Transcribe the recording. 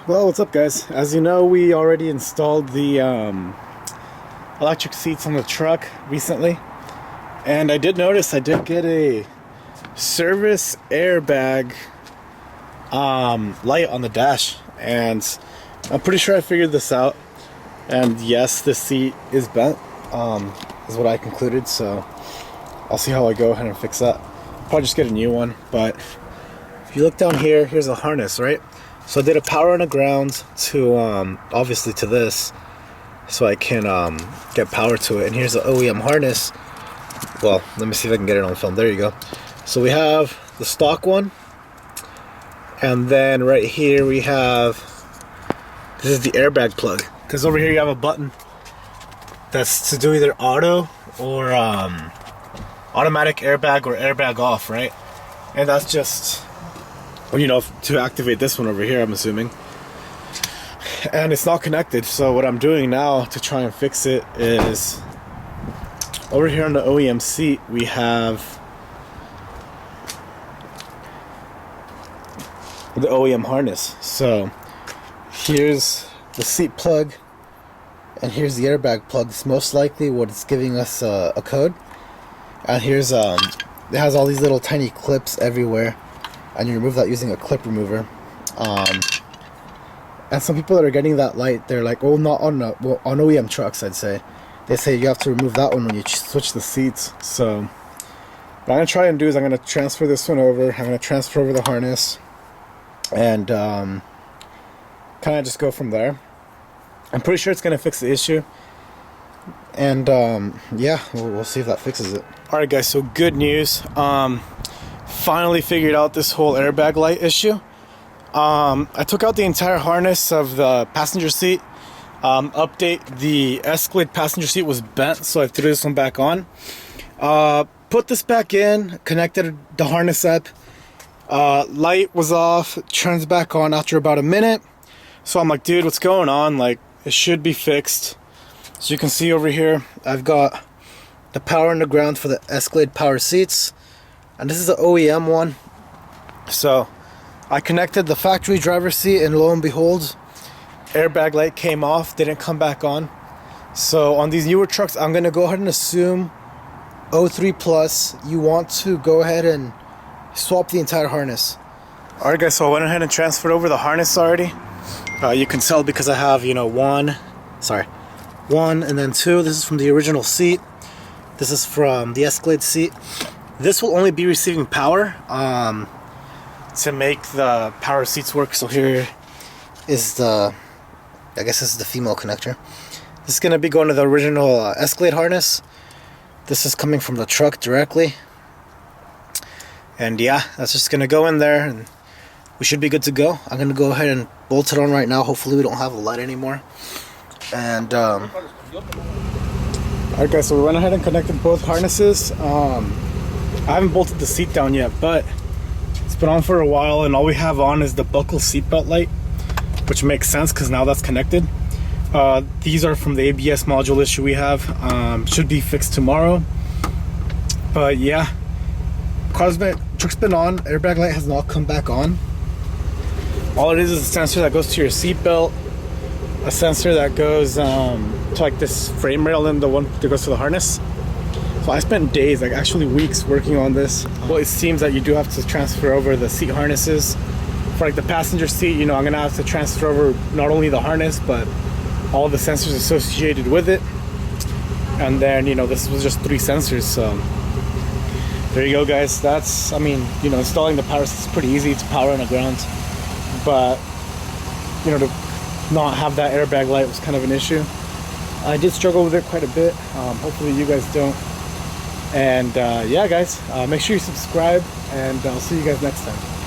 Well, what's up, guys? As you know, we already installed the electric seats on the truck recently, and I did notice I did get a service airbag light on the dash, and I'm pretty sure I figured this out. And yes, the seat is bent, is what I concluded, so I'll see how I go ahead and fix that. Probably just get a new one. But if you look down here, here's a harness, right? So I did a power and a ground to obviously to this, so I can get power to it. And here's the OEM harness. Well, let me see if I can get it on film. There you go. So we have the stock one, and then right here we have, this is the airbag plug, because over here you have a button that's to do either auto or automatic airbag or airbag off, right? And that's just, you know, to activate this one over here, I'm assuming. And it's not connected, so what I'm doing now to try and fix it is, over here on the OEM seat we have the OEM harness. So here's the seat plug, and here's the airbag plug. It's most likely what it's giving us a code. And here's it has all these little tiny clips everywhere, and you remove that using a clip remover. And some people that are getting that light, they're like, oh, not on on OEM trucks, I'd say. They say you have to remove that one when you switch the seats. So what I'm gonna try and do is I'm gonna transfer this one over. I'm gonna transfer over the harness, and kind of just go from there. I'm pretty sure it's gonna fix the issue. And yeah, we'll see if that fixes it. Alright guys, so good news. Finally figured out this whole airbag light issue. I took out the entire harness of the passenger seat. Update, the Escalade passenger seat was bent, so I threw this one back on. Put this back in, connected the harness up. Light was off, turns back on after about a minute. So I'm like, dude, what's going on? Like, it should be fixed. So you can see over here, I've got the power and the ground for the Escalade power seats. And this is the OEM one. So I connected the factory driver's seat, and lo and behold, airbag light came off, didn't come back on. So on these newer trucks, I'm going to go ahead and assume 03 plus, you want to go ahead and swap the entire harness. Alright guys, so I went ahead and transferred over the harness already. You can tell because I have, you know, one and then two. This is from the original seat. This is from the Escalade seat. This will only be receiving power to make the power seats work. So here is the, I guess this is the female connector. This is going to be going to the original Escalade harness. This is coming from the truck directly. And yeah, that's just going to go in there, and we should be good to go. I'm going to go ahead and bolt it on right now. Hopefully we don't have a light anymore. And alright guys, so we went ahead and connected both harnesses. I haven't bolted the seat down yet, but it's been on for a while, and all we have on is the buckle seatbelt light, which makes sense because now that's connected. These are from the ABS module issue we have. Should be fixed tomorrow. But yeah, truck's been on. Airbag light has not come back on. All it is a sensor that goes to your seatbelt, a sensor that goes to like this frame rail, and the one that goes to the harness. So I spent days, like actually weeks, working on this. Well, it seems that you do have to transfer over the seat harnesses. For like the passenger seat, you know, I'm gonna have to transfer over not only the harness, but all the sensors associated with it. And then, you know, this was just 3 sensors, so there you go guys. That's, I mean, you know, installing the power is pretty easy. It's power and a ground. But, you know, to not have that airbag light was kind of an issue. I did struggle with it quite a bit. Hopefully you guys don't. And yeah guys, make sure you subscribe, and I'll see you guys next time.